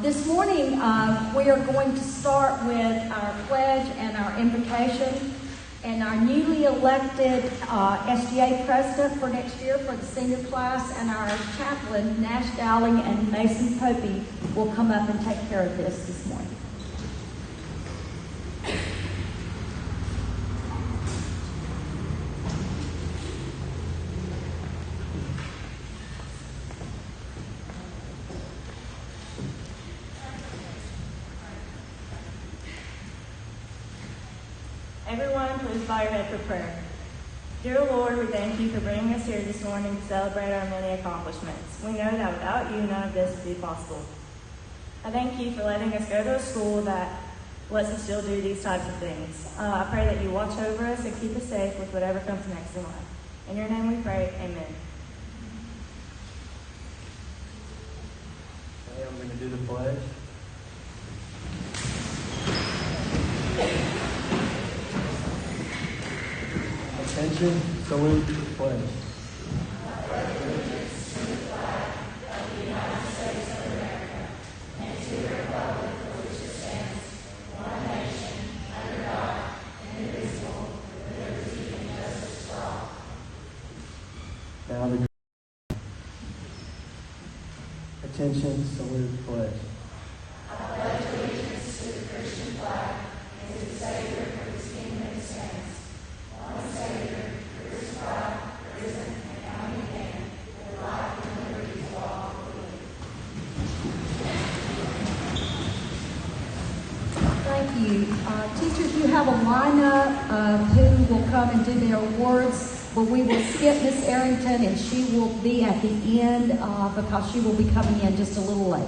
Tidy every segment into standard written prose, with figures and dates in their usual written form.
This morning, we are going to start with our pledge and our invocation, and our newly elected SGA president for next year for the senior class, and our chaplain, Nash Dowling and Mason Popey, will come up and take care of this morning. Everyone, please bow your head for prayer. Dear Lord, we thank you for bringing us here this morning to celebrate our many accomplishments. We know that without you, none of this would be possible. I thank you for letting us go to a school that lets us still do these types of things. I pray that you watch over us and keep us safe with whatever comes next in life. In your name we pray, amen. Okay, I'm going to do the pledge. Attention, salute, pledge. Now the attention, salute, pledge. Thank you. Teachers, you have a lineup of who will come and do their awards, but we will skip Miss Arrington, and she will be at the end because she will be coming in just a little late.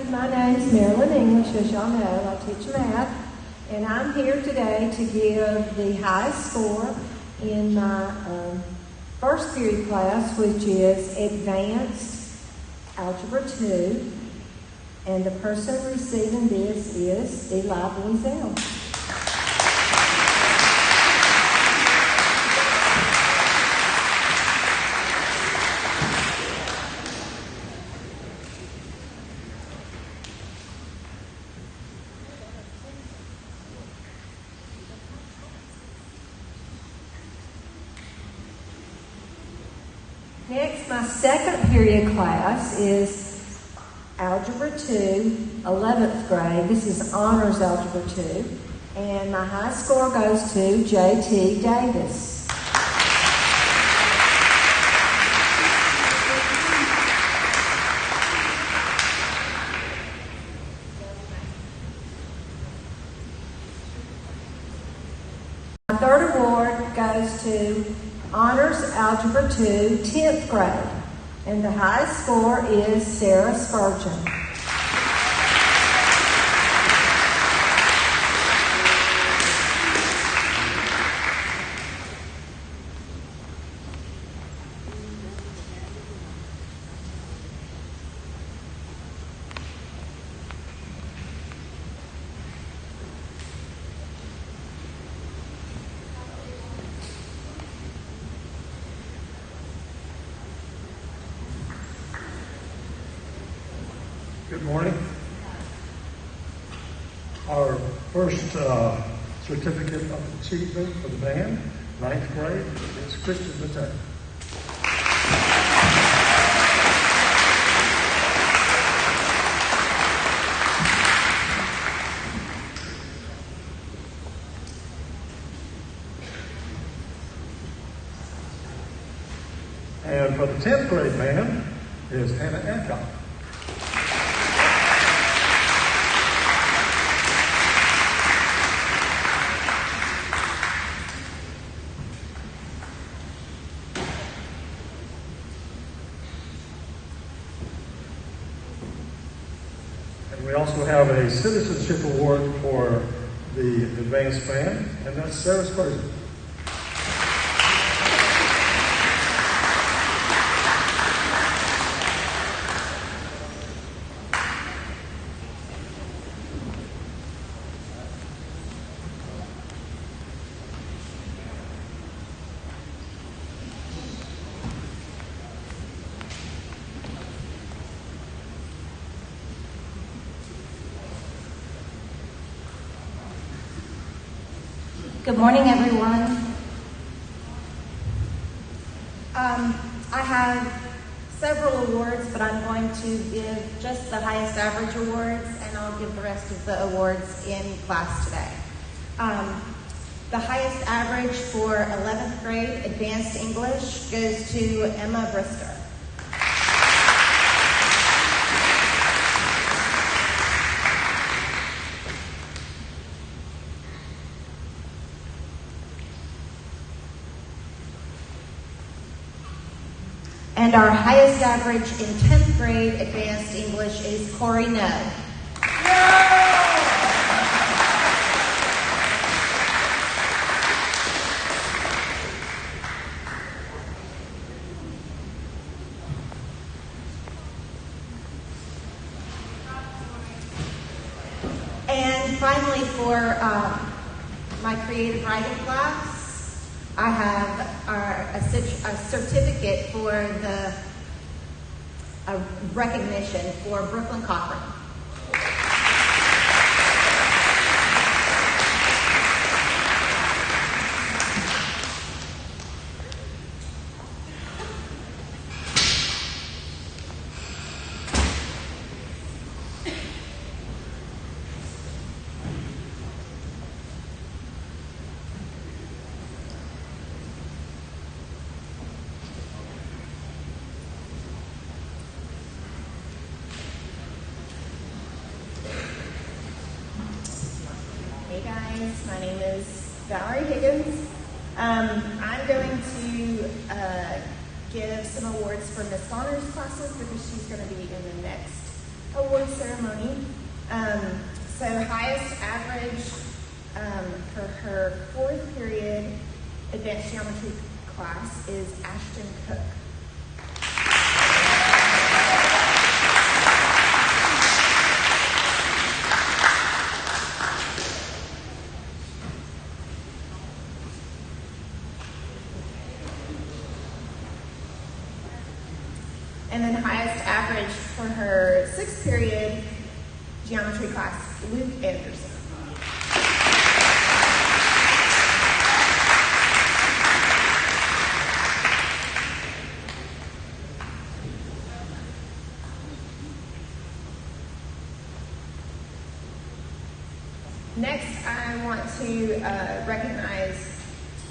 My name's Marilyn English, as y'all know. I teach math, and I'm here today to give the highest score in my first period class, which is Advanced Algebra 2, and the person receiving this is Eli Boiselle. Next, my second period class is Algebra 2, 11th grade. This is Honors Algebra 2. And my high score goes to J.T. Davis. My third award goes to Honors Algebra 2, 10th grade, and the highest score is Sarah Spurgeon. Good morning. Our first certificate of achievement for the band, 9th grade, is Christian Matei. And for the 10th grade band is Hannah Adcock. We also have a citizenship award for the advanced band, and that's Sarah Spurgeon. Good morning, everyone. I have several awards, but I'm going to give just the highest average awards, and I'll give the rest of the awards in class today. The highest average for 11th grade advanced English goes to Emma Brister. And our highest average in 10th grade advanced English is Corey No. And finally, for my creative writing class, I have a certificate for the recognition for Brooklyn Cochran. Hey guys, my name is Valerie Higgins. I'm going to give some awards for Miss Bonner's classes because she's going to be in the next award ceremony. So highest average for her 4th period advanced geometry class is Ashton Cook. And then highest average for her 6th period geometry class, Luke Anderson. Next, I want to recognize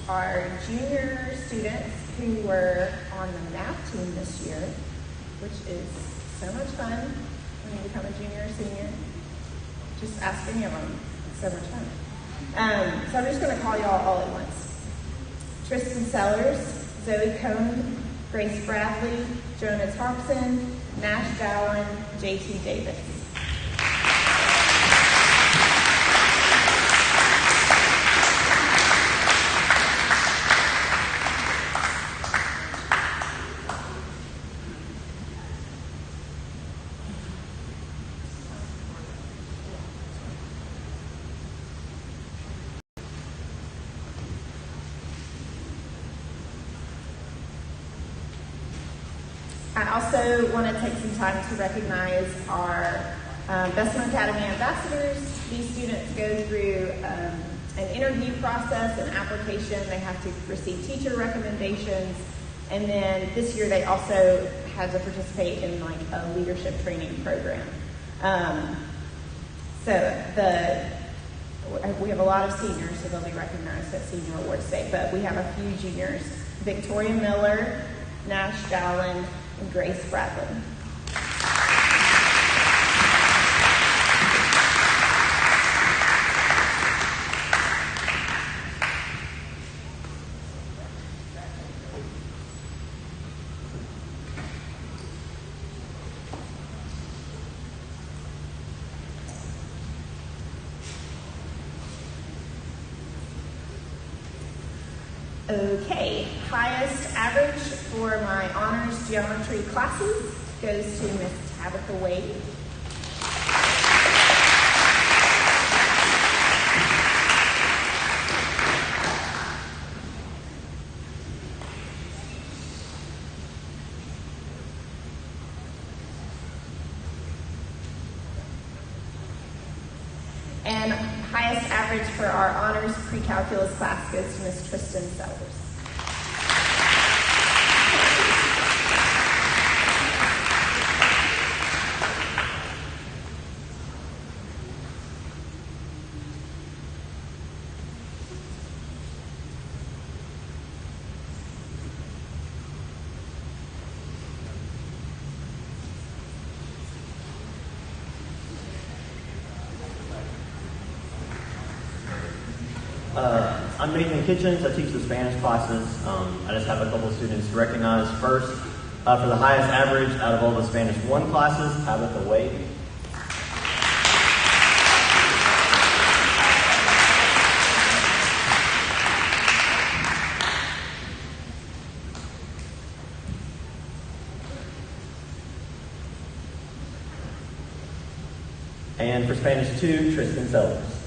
our junior students who were on the math team this year, which is so much fun when you become a junior or senior. Just ask any of them. It's so much fun. So I'm just going to call y'all all at once. Tristan Sellers, Zoe Cohn, Grace Bradley, Jonah Thompson, Nash Dallin, J.T. Davis. I also want to take some time to recognize our Bessemer Academy ambassadors. These students go through an interview process, an application. They have to receive teacher recommendations. And then this year they also had to participate in like a leadership training program. We have a lot of seniors, so they'll be recognized at Senior Awards Day. But we have a few juniors: Victoria Miller, Nash Dowland, and Grace Bradley. Okay, highest average for my honors geometry classes goes to Miss Tabitha Wade. And highest highest average for our honors pre-calculus class goes to Ms. Tristan Sellers. I'm Nathan Kitchens. I teach the Spanish classes. I just have a couple of students to recognize. First, for the highest average out of all the Spanish 1 classes, Tabitha Wade. And for Spanish 2, Tristan Sellers.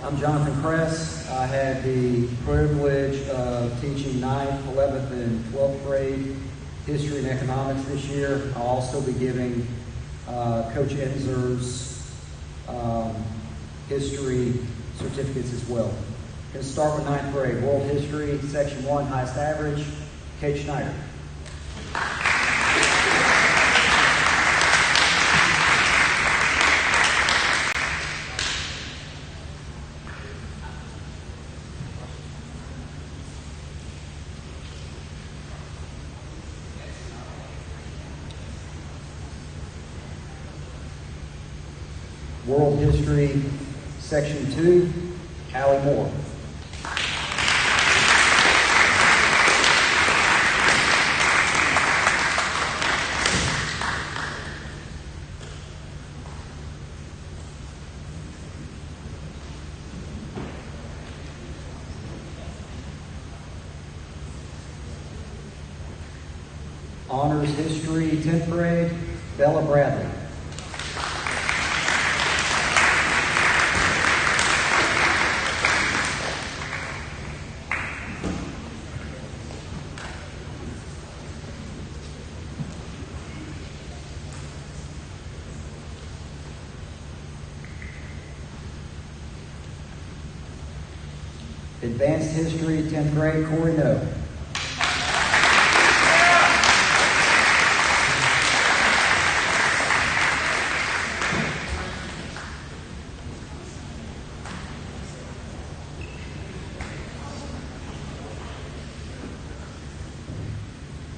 I'm Jonathan Kress. I had the privilege of teaching 9th, 11th, and 12th grade history and economics this year. I'll also be giving Coach Enzer's history certificates as well. Going to start with 9th grade. World History, Section 1, highest average, Kate Schneider. World History, Section 2, Allie Moore. Honors History, 10th grade, Bella Bradley. Advanced History, 10th grade, Corey No.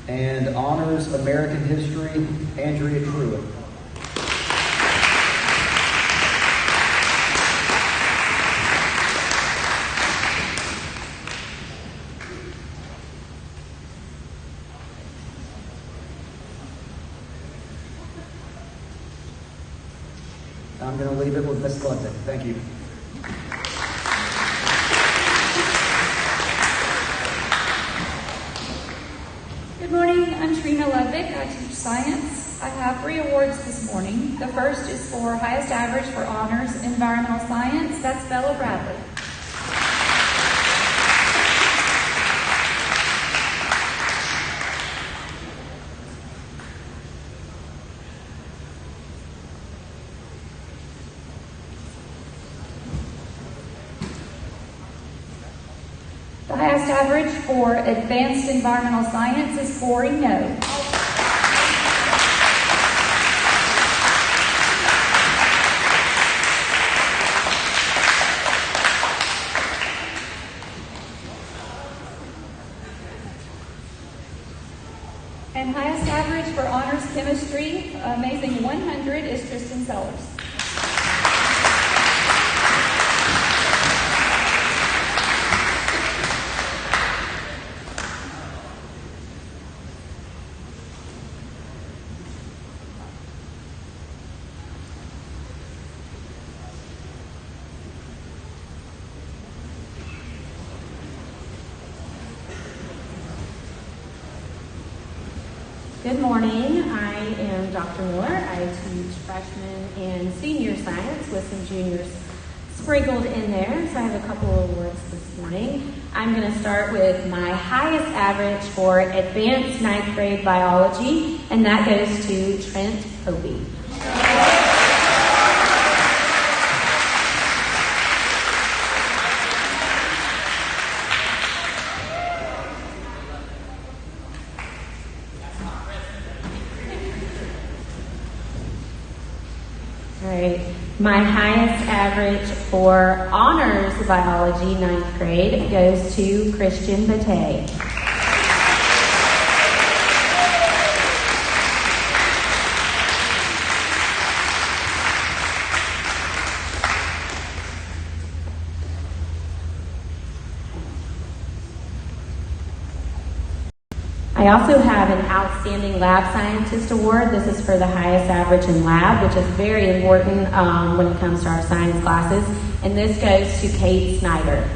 And Honors American History, Andrea Truitt. I'm going to leave it with Ms. Ludwig. Thank you. Good morning, I'm Trina Ludwig. I teach science. I have 3 awards this morning. The first is for highest average for honors environmental science. That's Bella Bradley. The highest average for advanced environmental science is Corey No. And highest average for honors chemistry, amazing 100, is Tristan Sellers. Good morning. I am Dr. Miller. I teach freshman and senior science with some juniors sprinkled in there. So I have a couple of awards this morning. I'm going to start with my highest average for advanced 9th grade biology, and that goes to Trent Popey. My highest average for honors biology 9th grade goes to Christian Bate. I also have an Outstanding Lab Scientist Award. This is for the highest average in lab, which is very important when it comes to our science classes. And this goes to Kate Snyder.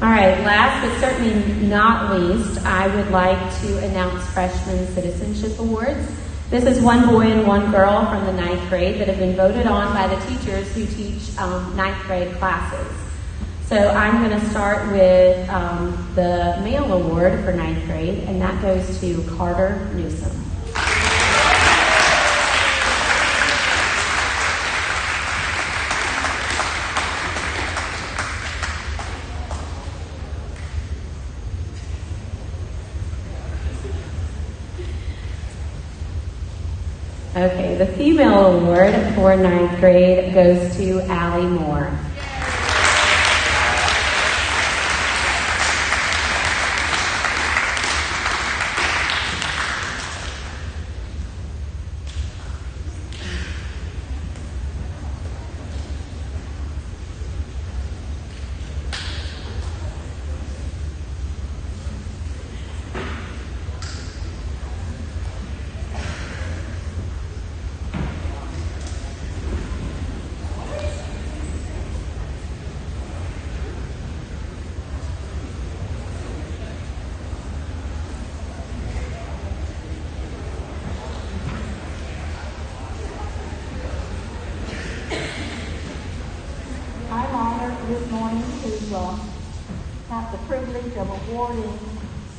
All right, last but certainly not least, I would like to announce Freshman Citizenship Awards. This is one boy and one girl from the 9th grade that have been voted on by the teachers who teach 9th grade classes. So I'm going to start with the male award for 9th grade, and that goes to Carter Newsom. Okay, the female award for 9th grade goes to Allie Moore. This morning to have the privilege of awarding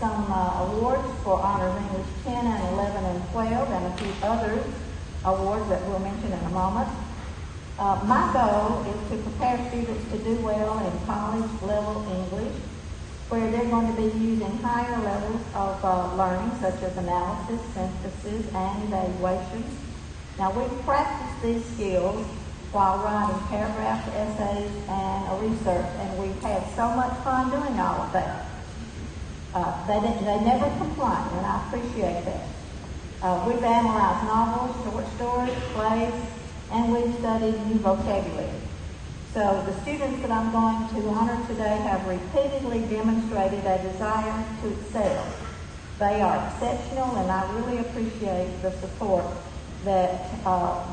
some awards for Honors English 10 and 11 and 12 and a few other awards that we'll mention in a moment. My goal is to prepare students to do well in college level English, where they're going to be using higher levels of learning such as analysis, synthesis, and evaluation. Now we practice these skills while writing paragraphs, essays, and research, and we've had so much fun doing all of that. They never complain, and I appreciate that. We've analyzed novels, short stories, plays, and we've studied new vocabulary. So the students that I'm going to honor today have repeatedly demonstrated a desire to excel. They are exceptional, and I really appreciate the support that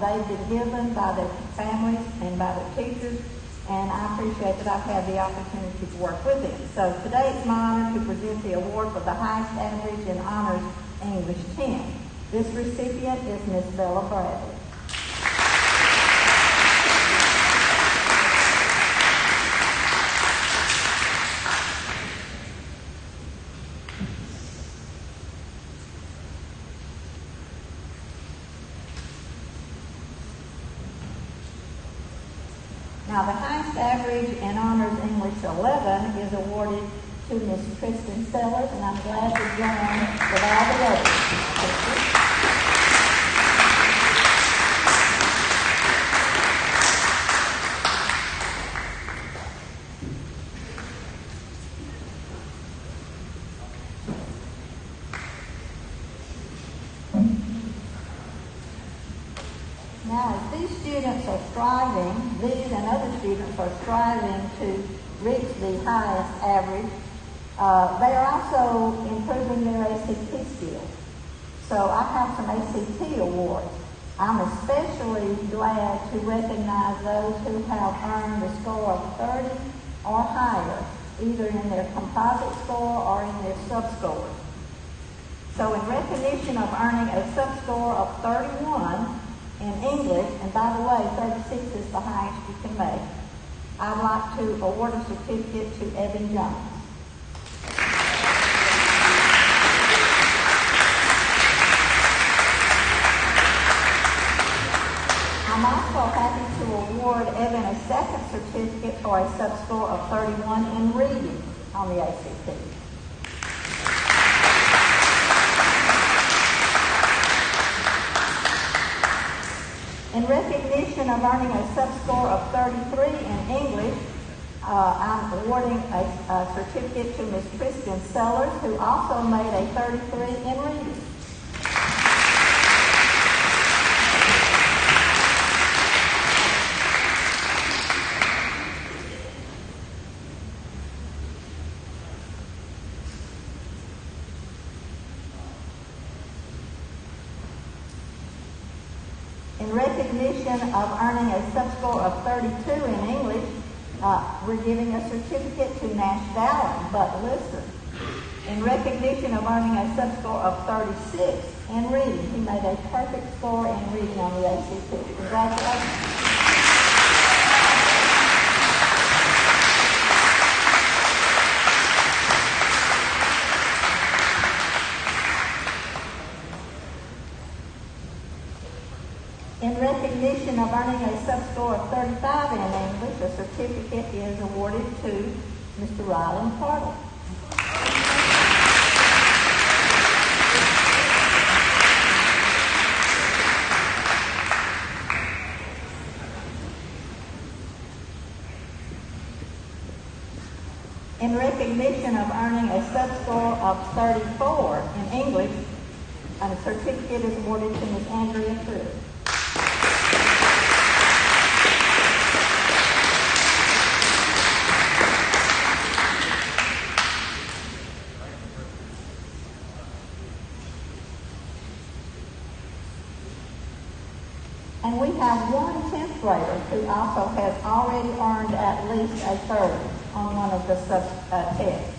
they've been given by their families and by their teachers, and I appreciate that I've had the opportunity to work with them. So today it's my honor to present the award for the highest average in Honors English 10. This recipient is Miss Bella Bradley. Now, the highest average in Honors English 11 is awarded to Miss Kristen Sellers, and I'm glad to join with all the others. Now, as these students are striving, these and other students are striving to reach the highest average, They are also improving their ACT skills. So I have some ACT awards. I'm especially glad to recognize those who have earned a score of 30 or higher, either in their composite score or in their sub-scores. So in recognition of earning a sub-score of 31 in English, and by the way, 36 is the highest you can make, I'd like to award a certificate to Evan Jones. I'm also happy to award Evan a second certificate for a sub-score of 31 in reading on the ACT. In recognition of earning a sub-score of 33 in English, I'm awarding a certificate to Ms. Kristen Sellers, who also made a 33 in reading. In recognition of earning a sub-score of 32 in English, we're giving a certificate to Nash Dallin. But listen, in recognition of earning a sub-score of 36 in reading, he made a perfect score in reading on the ACT. Congratulations. In recognition of earning a sub-score of 35 in English, a certificate is awarded to Mr. Ryland Carter. In recognition of earning a sub-score of 34 in English, a certificate is awarded to Ms. Andrea Pruitt. And we have one 10th grader who also has already earned at least a 30 on one of the tests.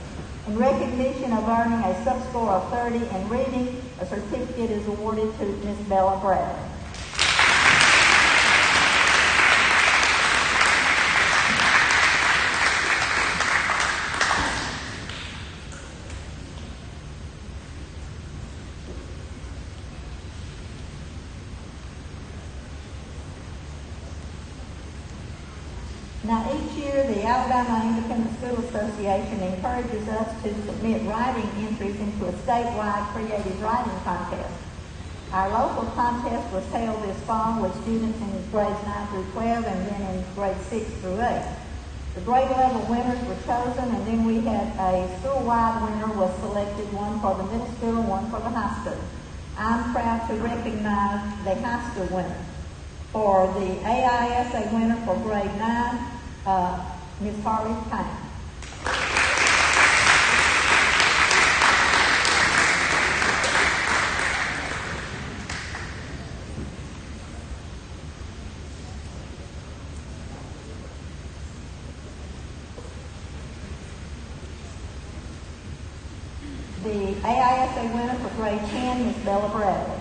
In recognition of earning a sub-score of 30 in reading, a certificate is awarded to Ms. Bella Bradley. Now, each year, the Alabama Independent School Association encourages us to submit writing entries into a statewide creative writing contest. Our local contest was held this fall with students in grades 9 through 12 and then in grades 6 through 8. The grade level winners were chosen, and then we had a school-wide winner was selected, one for the middle school, one for the high school. I'm proud to recognize the high school winner. For the AISA winner for grade 9, Ms. Harley Payne. The AISA winner for grade 10, Ms. Bella Bradley.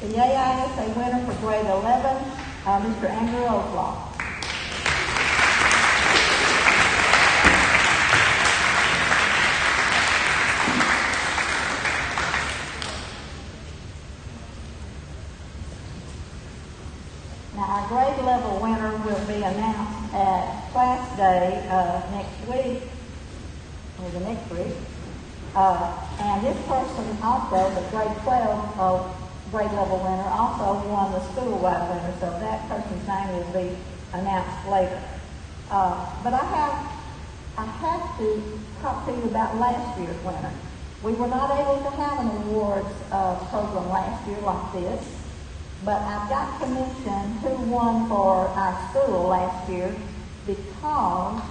The AISA winner for grade 11, Mr. Andrew Oaklaw. Now, our grade level winner will be announced at class day next week, or the next week. And this person also, the grade 12 grade level winner, also won the school-wide winner, so that person's name will be announced later. But I have I have to talk to you about last year's winner. We were not able to have an awards program last year like this, but I've got to mention who won for our school last year because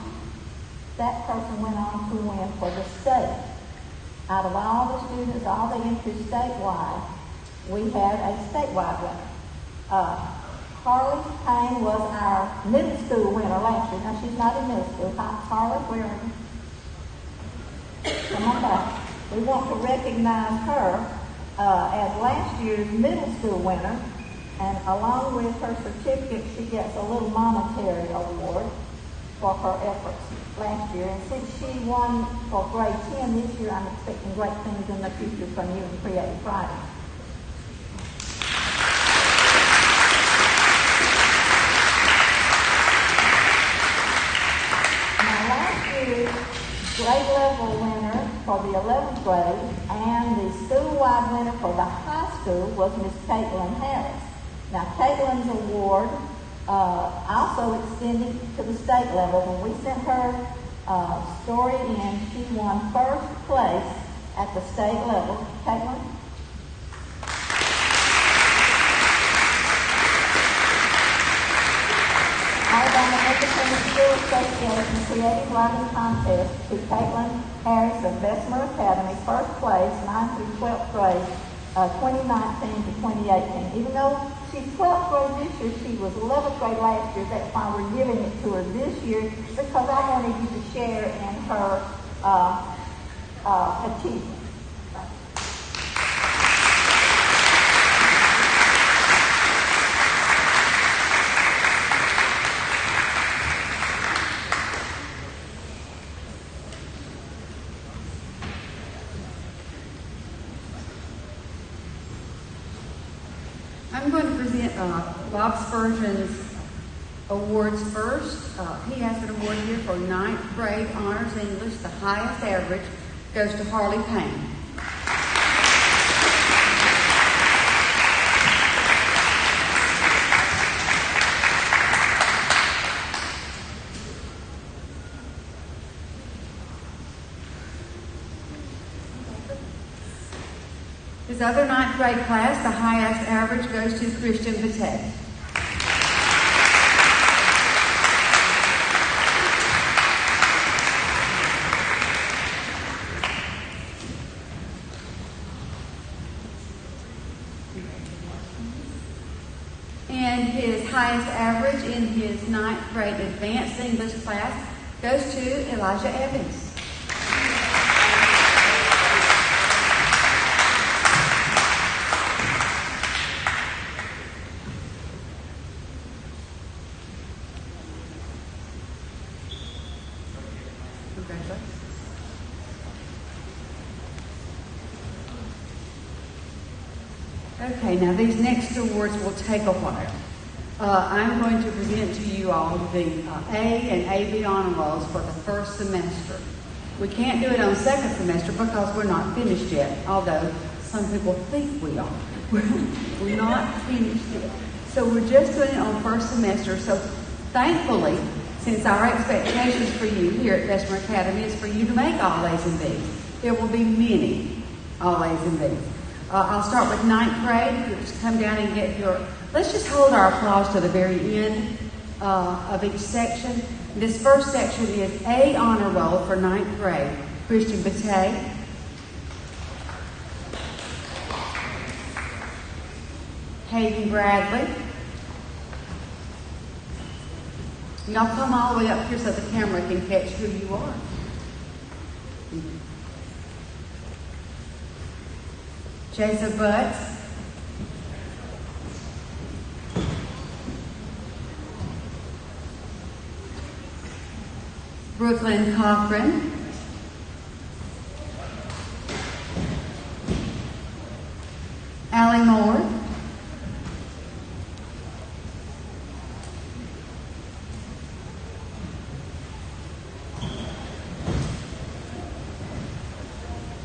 that person went on to win for the state. Out of all the students, all the entries statewide, we had a statewide winner. Harley Payne was our middle school winner last year. Now, she's not in middle school. Hi, Harley, where are you? Come on back. We want to recognize her as last year's middle school winner, and along with her certificate, she gets a little monetary award for her efforts last year. And since she won for grade 10 this year, I'm expecting great things in the future from you in Creative Friday. Now, last year's grade level winner for the 11th grade and the school-wide winner for the high school was Miss Caitlin Harris. Now, Caitlin's award also extended to the state level. When we sent her story in, she won first place at the state level. Caitlin? Alabama Independent School Association Creative Writing Contest to Caitlin Harris of Bessemer Academy, first place, 9th through 12th grade, 2019 to 2018. Even though she's 12th grade this year, she was 11th grade last year. That's why we're giving it to her this year, because I wanted you to share in her achievement. I'm going to present Bob Spurgeon's awards first. He has an award here for 9th grade honors English. The highest average goes to Harley Payne. His other 9th grade class, the highest average goes to Christian Batay. And his highest average in his 9th grade advanced English class goes to Elijah Evans. Okay, now these next awards will take a while. I'm going to present to you all the A and AB honor rolls for the first semester. We can't do it on second semester because we're not finished yet, although some people think we are. We're not finished yet. So we're just doing it on first semester. So thankfully, since our expectations for you here at Bessemer Academy is for you to make all A's and B's, there will be many all A's and B's. I'll start with 9th grade. You'll just come down and get your... Let's just hold our applause to the very end of each section. This first section is A honor roll for 9th grade. Christian Batay. Hayden Bradley. Y'all come all the way up here so the camera can catch who you are. Jason Butts. Brooklyn Cochran. Allie Moore.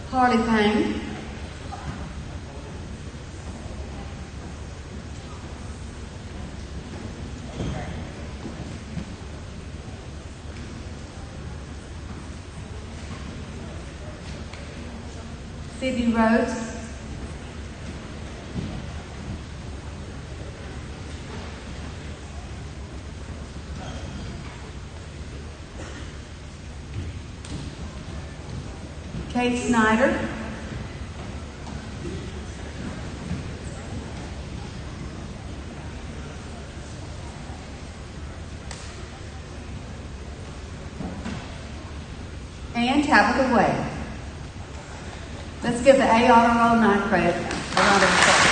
Harley Payne. Phoebe Rhodes. Kate Snyder. And Tabitha Way. Let's give the A honor roll ninth grade a round of applause.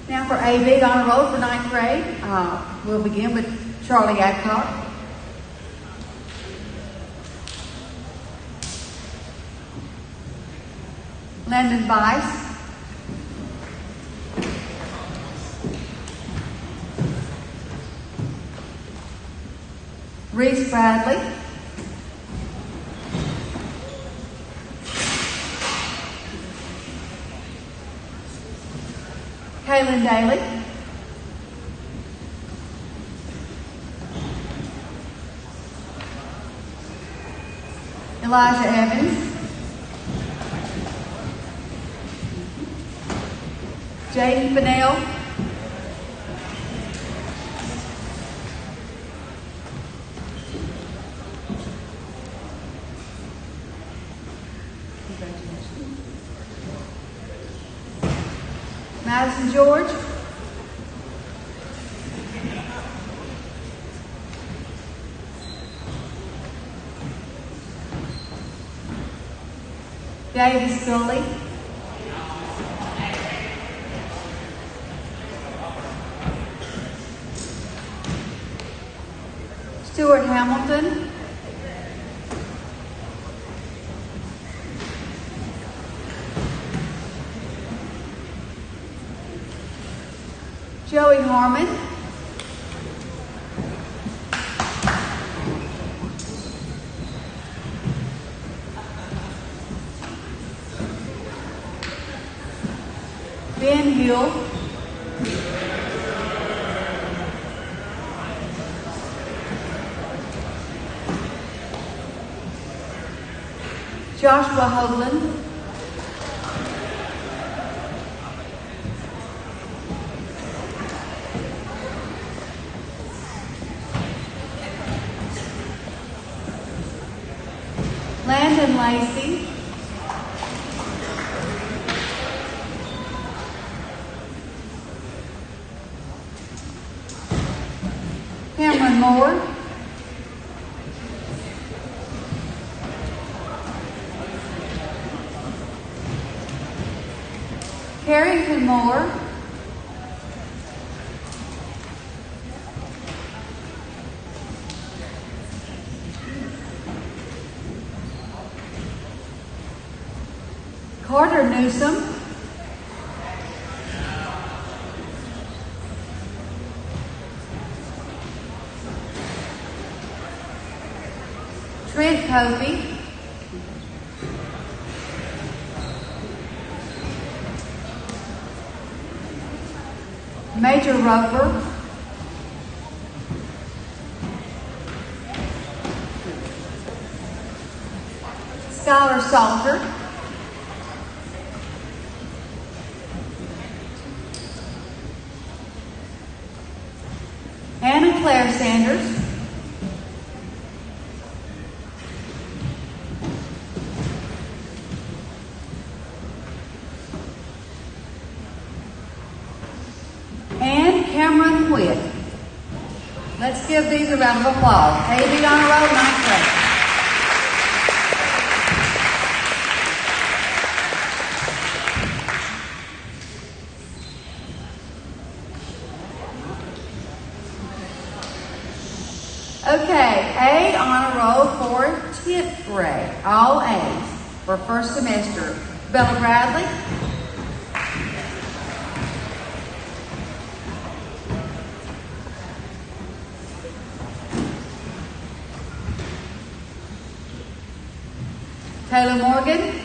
Now for AB honor roll for ninth grade, we'll begin with Charlie Adcock. Landon Bice. Reese Bradley. Kaylin Daly. Elijah Evans. Jaden Fennell. Madison George. Davis Gully. Stuart Hamilton. Joey Harmon. Ben Hill. Joshua Hoagland. Landon Lacey. Cameron Moore. Carrington Moore. Carter Newsom. Trent Covey. Major Roper. Skylar Salter. Anna Claire Sanders. And Cameron Witt. Let's give these a round of applause. AB Honor Roll, 9th grade. Okay, A honor roll for 10th grade, all A's for first semester. Bella Bradley. Taylor Morgan.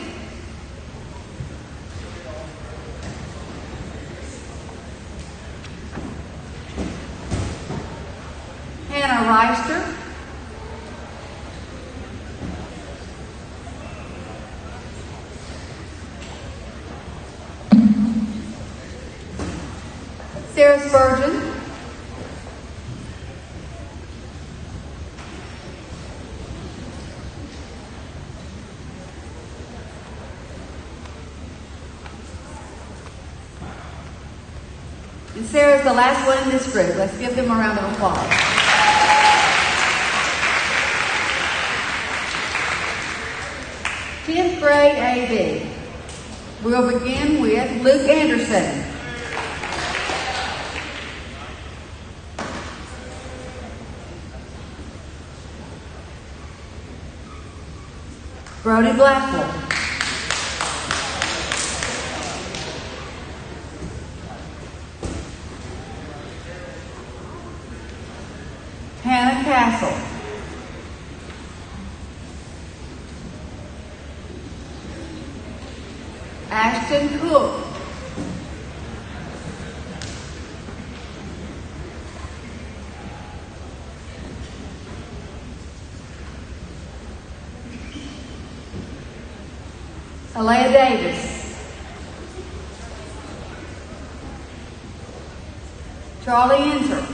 Heister. Sarah Spurgeon. And Sarah's the last one in this group. Let's give them a round of applause. Tenth grade AB. We'll begin with Luke Anderson. Brody Blackwell. Hannah Castle. Ashton Cook. Alea Davis. Charlie Enzer.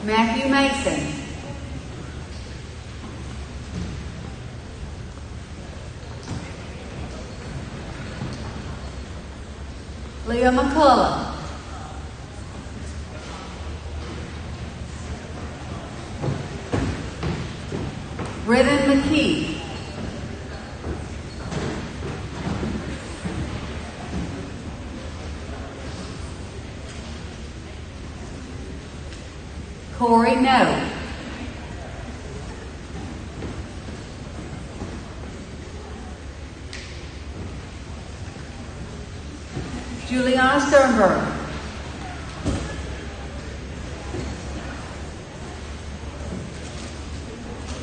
Matthew Mason. Leah McCullough. Riven McKee. Corey No. Juliana Sternberg.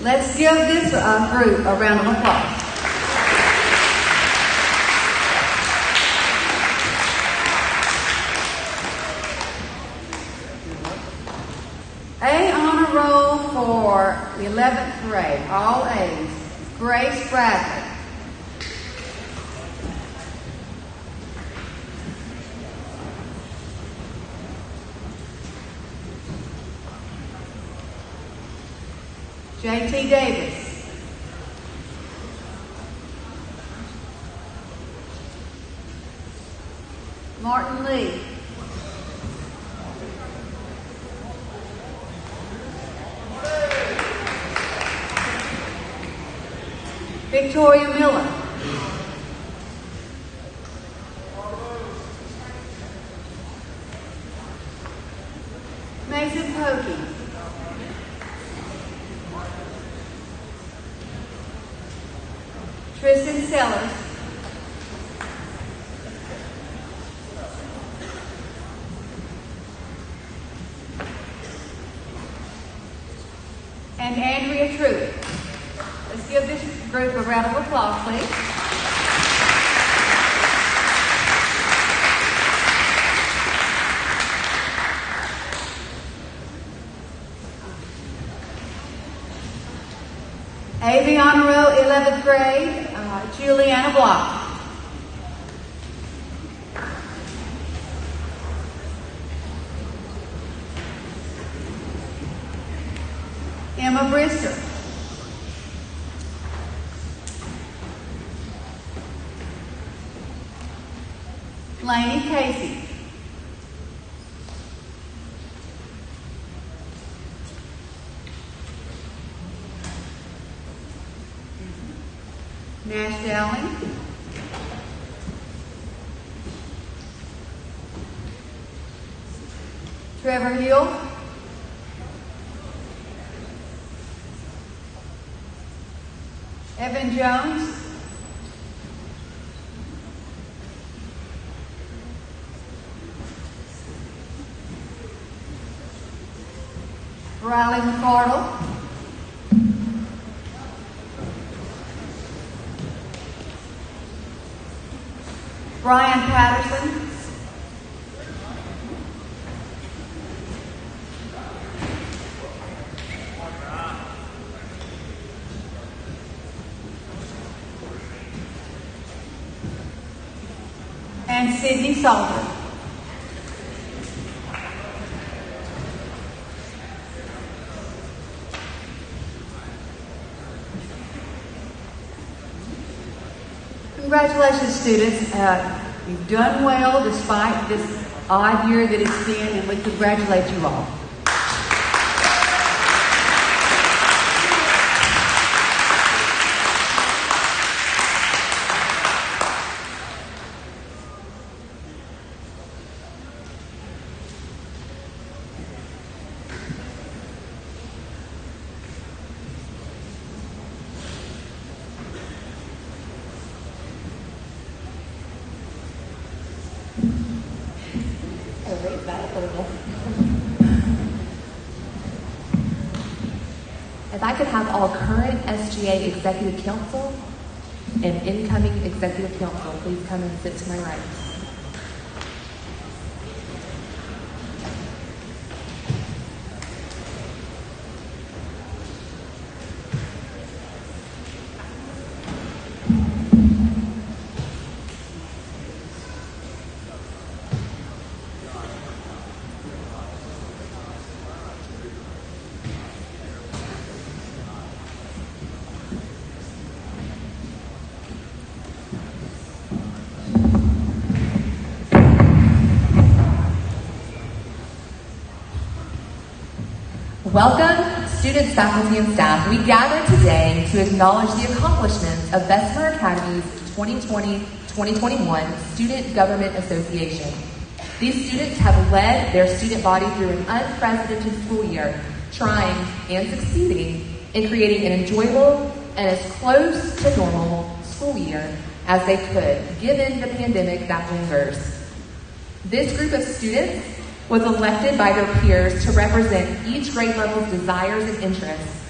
Let's give this group a round of applause. A honor roll for the 11th grade, all A's. Grace Bradley. J.T. Davis. Martin Lee. Victoria Miller. Mason Pokey. Tristan Sellers. And Andrea Truitt. Let's give this group a round of applause, please. AV Honor Roll, 11th grade, Juliana Block. Emma Brister. Lainey Casey. Nash Dowling. Trevor Hill. Evan Jones. Riley McCardle. Brian Patterson. And Sydney Salter. Congratulations, students. You've done well despite this odd year that it's been, and we congratulate you all. If I could have all current SGA Executive Council and incoming Executive Council, please come and sit to my right. Welcome, students, faculty, and staff. We gather today to acknowledge the accomplishments of Bessemer Academy's 2020-2021 Student Government Association. These students have led their student body through an unprecedented school year, trying and succeeding in creating an enjoyable and as close to normal school year as they could, given the pandemic that lingers. This group of students was elected by their peers to represent each grade level's desires and interests.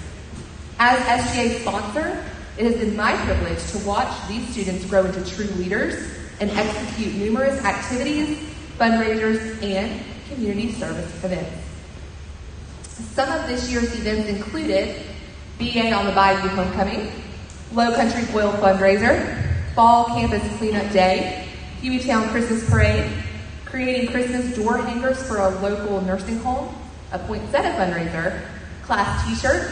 As SGA sponsor, it has been my privilege to watch these students grow into true leaders and execute numerous activities, fundraisers, and community service events. Some of this year's events included BA on the Bayou Homecoming, Low Country Oil Fundraiser, Fall Campus Cleanup Day, Hueytown Christmas Parade, creating Christmas door hangers for a local nursing home, a poinsettia fundraiser, class t-shirts,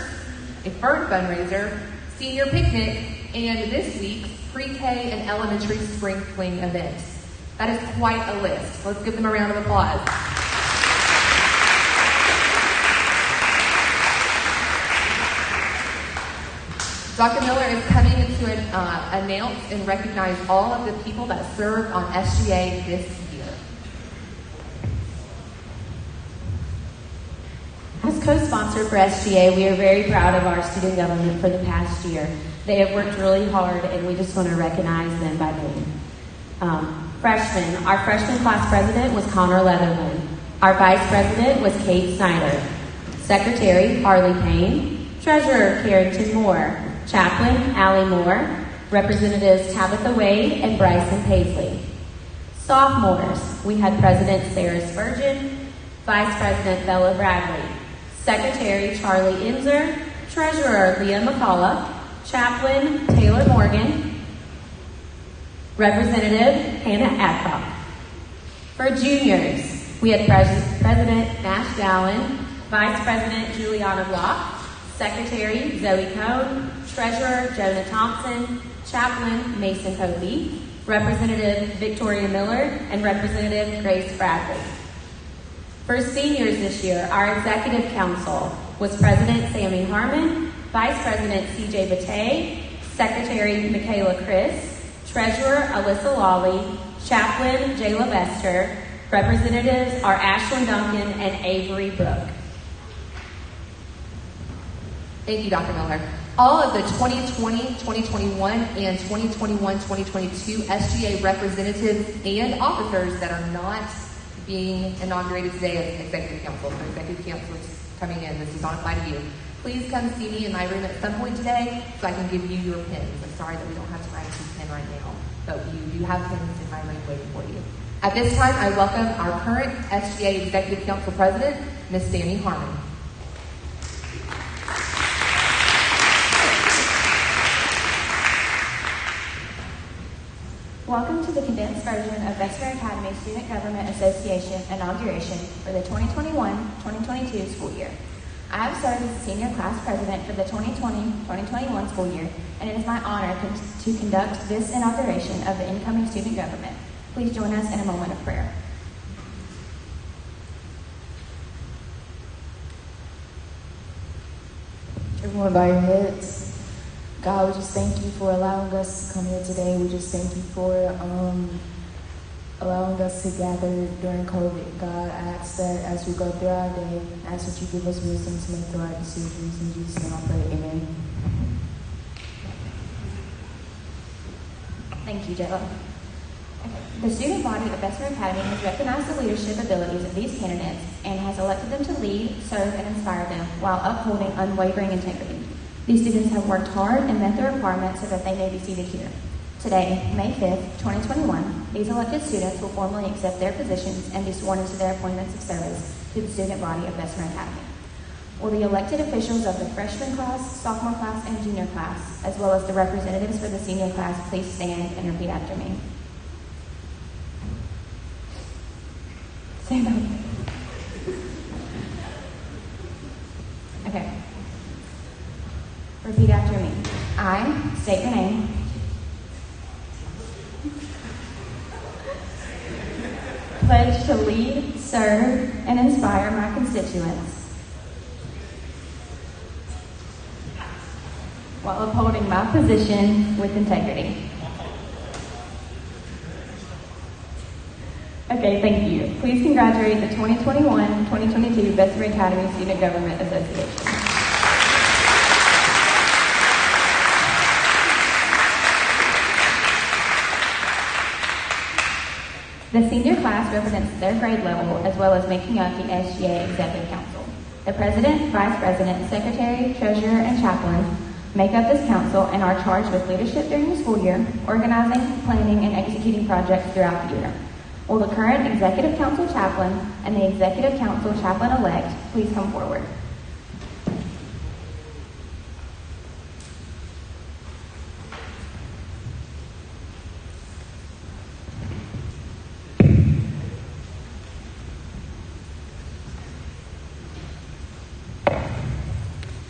a fern fundraiser, senior picnic, and this week's pre-K and elementary spring fling event. That is quite a list. Let's give them a round of applause. Dr. Miller is coming to announce and recognize all of the people that served on SGA this year. As co-sponsor for SGA, we are very proud of our student government for the past year. They have worked really hard, and we just want to recognize them by name. Freshmen. Our freshman class president was Connor Leatherman. Our vice president was Kate Snyder. Secretary, Harley Payne. Treasurer, Carrington Moore. Chaplain, Allie Moore. Representatives Tabitha Wade and Bryson Paisley. Sophomores. We had President Sarah Spurgeon. Vice President Bella Bradley. Secretary Charlie Inzer, Treasurer Leah McCullough, Chaplain Taylor Morgan, Representative Hannah Adcock. For juniors, we had President Nash Gowan, Vice President Juliana Block, Secretary Zoe Cohn, Treasurer Jonah Thompson, Chaplain Mason Hovey, Representative Victoria Miller, and Representative Grace Bradley. For seniors this year, our executive council was President Sammy Harmon, Vice President C.J. Batey, Secretary Michaela Chris, Treasurer Alyssa Lawley, Chaplain Jayla Bester. Representatives are Ashlyn Duncan and Avery Brooke. Thank you, Dr. Miller. All of the 2020, 2021, and 2021-2022 SGA representatives and officers that are not being inaugurated today as Executive Council. So Executive Council is coming in. This does not apply to you. Please come see me in my room at some point today so I can give you your pins. I'm sorry that we don't have time to pen right now. but you do have pins in my ring waiting for you. At this time, I welcome our current SGA Executive Council President, Ms. Sammy Harmon. Welcome to the condensed version of Bessemer Academy Student Government Association inauguration for the 2021-2022 school year. I have served as the senior class president for the 2020-2021 school year, and it is my honor to conduct this inauguration of the incoming student government. Please join us in a moment of prayer. Everyone bow your heads. God, we just thank you for allowing us to come here today. We just thank you for allowing us to gather during COVID. God, I ask that as we go through our day, I ask that you give us wisdom to make the right decisions. In Jesus' name I pray, amen. Thank you, Jella. The student body of Bessemer Academy has recognized the leadership abilities of these candidates and has elected them to lead, serve, and inspire them while upholding unwavering integrity. These students have worked hard and met the requirements so that they may be seated here. Today, May 5th, 2021, these elected students will formally accept their positions and be sworn into their appointments of service to the student body of Bessemer Academy. Will the elected officials of the freshman class, sophomore class, and junior class, as well as the representatives for the senior class, please stand and repeat after me. Stand up. Okay. Repeat after me. I state your name. Pledge to lead, serve, and inspire my constituents while upholding my position with integrity. Okay, thank you. Please congratulate the 2021-2022 Bessemer Academy Student Government Association. The senior class represents their grade level as well as making up the SGA Executive Council. The president, vice president, secretary, treasurer, and chaplain make up this council and are charged with leadership during the school year, organizing, planning, and executing projects throughout the year. Will the current Executive Council chaplain and the Executive Council chaplain-elect please come forward?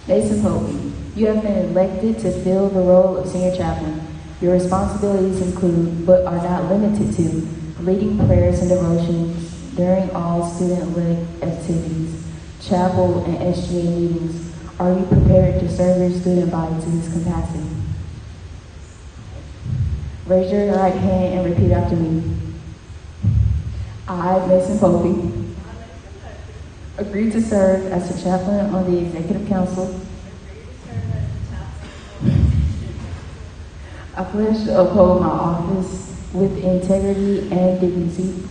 Jason Hope, you have been elected to fill the role of senior chaplain. Your responsibilities include, but are not limited to, leading prayers and devotions during all student-led activities, chapel and SGA meetings. Are you prepared to serve your student body to this capacity? Raise your right hand and repeat after me. I, Mason Popey, agree to serve as the chaplain on the Executive Council. I pledge to uphold my office with integrity and dignity.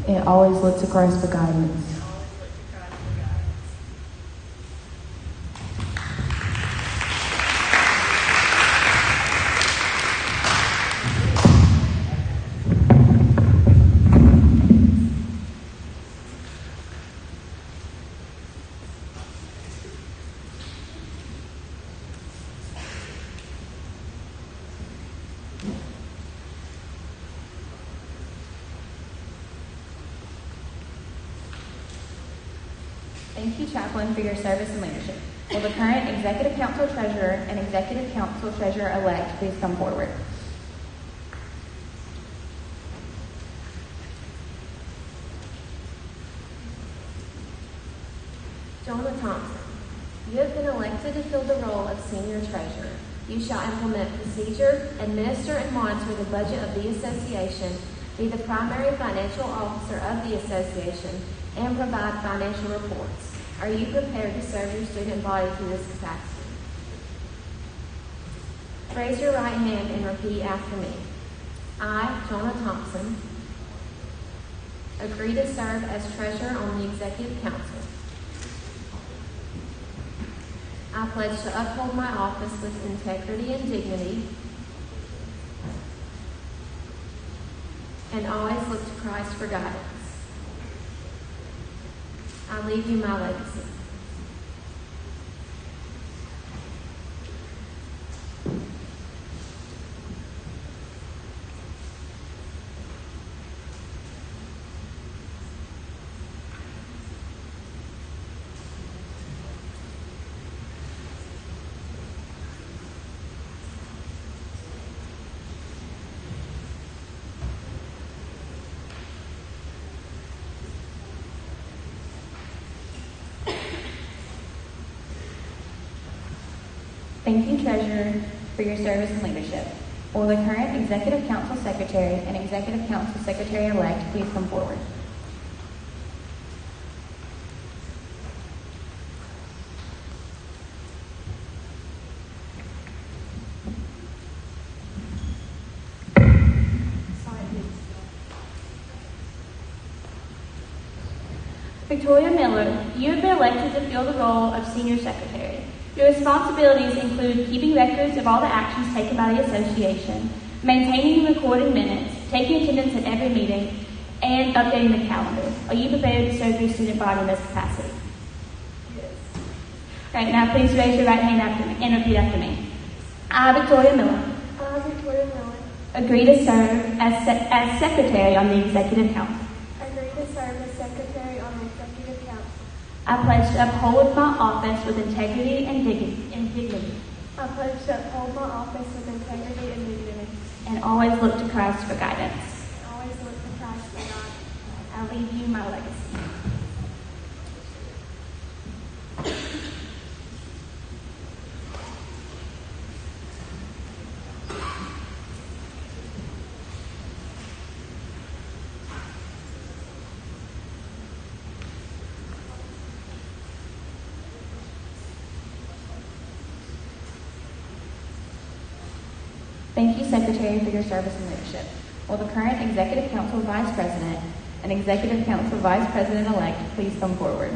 And always look to Christ for guidance. Thank you, Chaplain, for your service and leadership. Will the current Executive Council Treasurer and Executive Council Treasurer-elect please come forward? Jonah Thompson, you have been elected to fill the role of Senior Treasurer. You shall implement procedure, administer and monitor the budget of the Association, be the primary financial officer of the Association, and provide financial reports. Are you prepared to serve your student body through this capacity? Raise your right hand and repeat after me. I, Jonah Thompson, agree to serve as Treasurer on the Executive Council. I pledge to uphold my office with integrity and dignity and always look to Christ for guidance. I leave you my legacy. Thank you, Treasurer, for your service and leadership. Will the current Executive Council Secretary and Executive Council Secretary-elect please come forward? Victoria Miller, you have been elected to fill the role of Senior Secretary. Your responsibilities include keeping records of all the actions taken by the Association, maintaining and recording minutes, taking attendance at every meeting, and updating the calendar. Are you prepared to serve your student body in this capacity? Yes. All right, now please raise your right hand after me and repeat after me. I, Victoria Miller, agree to serve as Secretary on the Executive Council. I pledge to uphold my office with integrity and dignity. I pledge to uphold my office with integrity and dignity. And always look to Christ for guidance. Always look to Christ for guidance. I leave you my legacy. Thank you, Secretary, for your service and leadership. Will the current Executive Council Vice President and Executive Council Vice President-elect please come forward?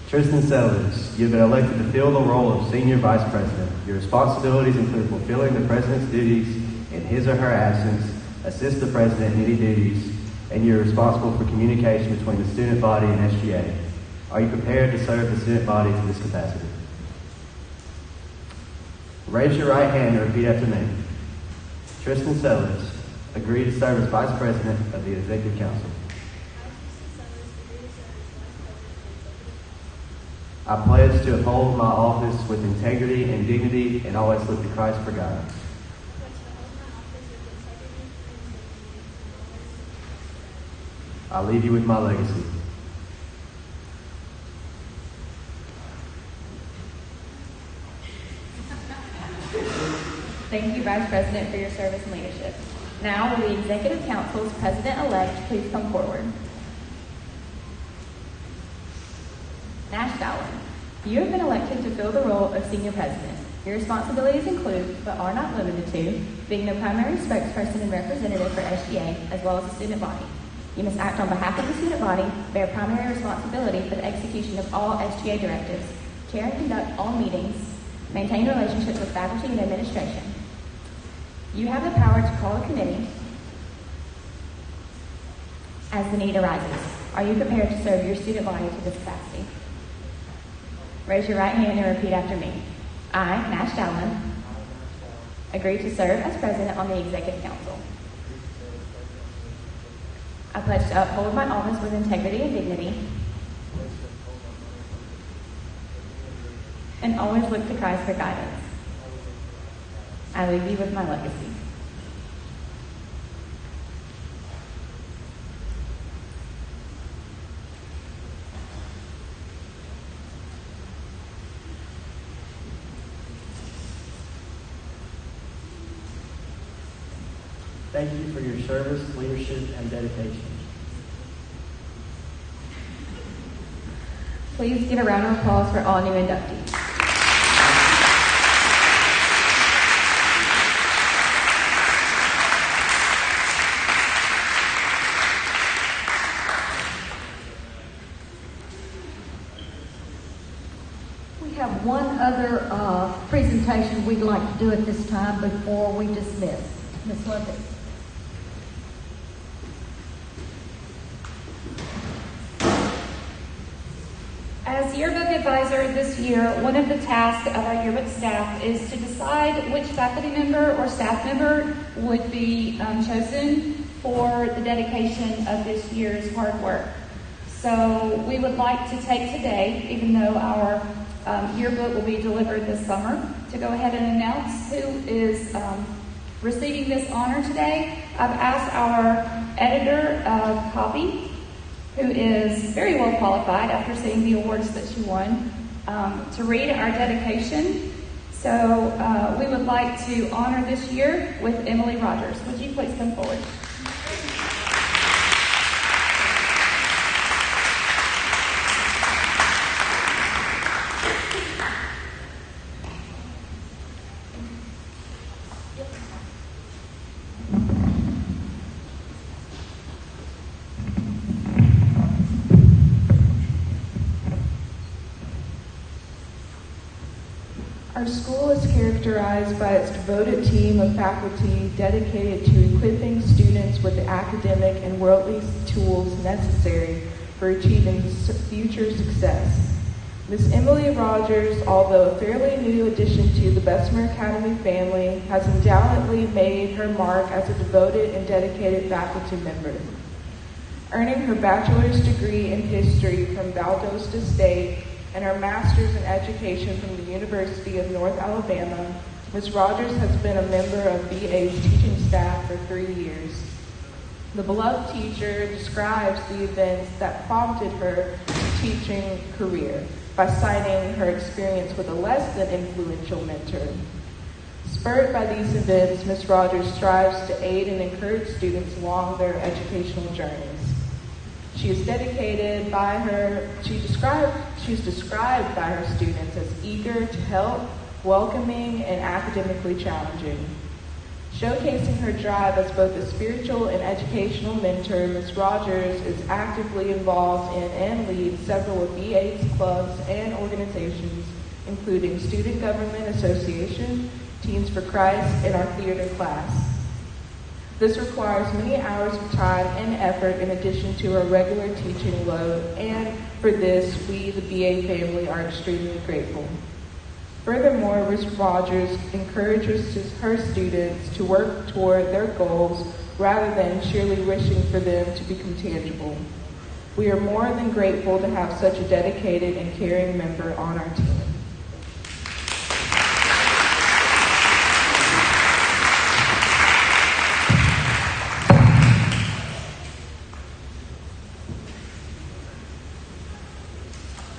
Tristan Sellers, you have been elected to fill the role of Senior Vice President. Your responsibilities include fulfilling the President's duties in his or her absence, assist the President in any duties, and you're responsible for communication between the student body and SGA. Are you prepared to serve the student body to this capacity? Raise your right hand and repeat after me. Tristan Sellers, agree to serve as Vice President of the Executive Council. I pledge to uphold my office with integrity and dignity and always look to Christ for guidance. I leave you with my legacy. Thank you, Vice President, for your service and leadership. Now, will the Executive Council's President-elect please come forward? Nash Dowling, you have been elected to fill the role of Senior President. Your responsibilities include, but are not limited to, being the primary spokesperson and representative for SGA, as well as the student body. You must act on behalf of the student body, bear primary responsibility for the execution of all SGA directives, chair and conduct all meetings, maintain relationships with faculty and administration. You have the power to call a committee as the need arises. Are you prepared to serve your student body to this capacity? Raise your right hand and repeat after me. I, Nash Dowling, agree to serve as President on the Executive Council. I pledge to uphold my office with integrity and dignity and always look to Christ for guidance. I leave you with my legacy. Thank you for your service, leadership, and dedication. Please give a round of applause for all new inductees. other presentation we'd like to do at this time before we dismiss? Ms. Levy. As yearbook advisor this year, one of the tasks of our yearbook staff is to decide which faculty member or staff member would be chosen for the dedication of this year's hard work. So we would like to take today, even though our yearbook will be delivered this summer, to go ahead and announce who is receiving this honor today. I've asked our editor of copy, who is very well qualified after seeing the awards that she won, to read our dedication. So we would like to honor this year with Emily Rogers. Would you please come forward? Our school is characterized by its devoted team of faculty dedicated to equipping students with the academic and worldly tools necessary for achieving future success. Ms. Emily Rogers, although a fairly new addition to the Bessemer Academy family, has undoubtedly made her mark as a devoted and dedicated faculty member. Earning her bachelor's degree in history from Valdosta State and her master's in education from the University of North Alabama, Ms. Rogers has been a member of BA's teaching staff for 3 years. The beloved teacher describes the events that prompted her teaching career by citing her experience with a less than influential mentor. Spurred by these events, Ms. Rogers strives to aid and encourage students along their educational journeys. She is dedicated by her, she's described by her students as eager to help, welcoming, and academically challenging. Showcasing her drive as both a spiritual and educational mentor, Ms. Rogers is actively involved in and leads several of BA's clubs and organizations, including Student Government Association, Teens for Christ, and our theater class. This requires many hours of time and effort in addition to her regular teaching load, and for this, we, the BA family, are extremely grateful. Furthermore, Ms. Rogers encourages her students to work toward their goals rather than sheerly wishing for them to become tangible. We are more than grateful to have such a dedicated and caring member on our team.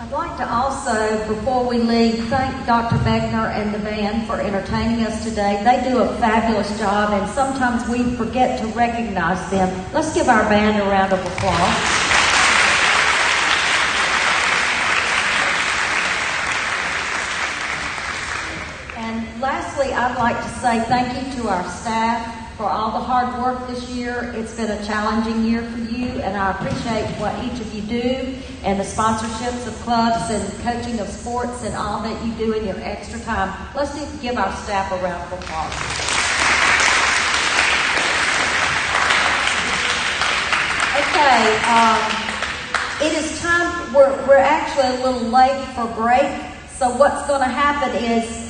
I'd like to also, before we leave, thank Dr. Begner and the band for entertaining us today. They do a fabulous job, and sometimes we forget to recognize them. Let's give our band a round of applause. And lastly, I'd like to say thank you to our staff for all the hard work this year. It's been a challenging year for you, and I appreciate what each of you do, and the sponsorships of clubs and coaching of sports and all that you do in your extra time. Let's give our staff a round of applause. Okay, it is time, we're actually a little late for break, so what's going to happen is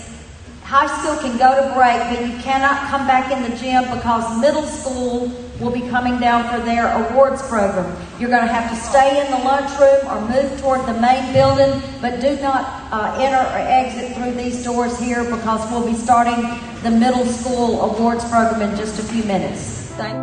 high school can go to break, but you cannot come back in the gym because middle school will be coming down for their awards program. You're going to have to stay in the lunchroom or move toward the main building, but do not enter or exit through these doors here because we'll be starting the middle school awards program in just a few minutes. Thank you.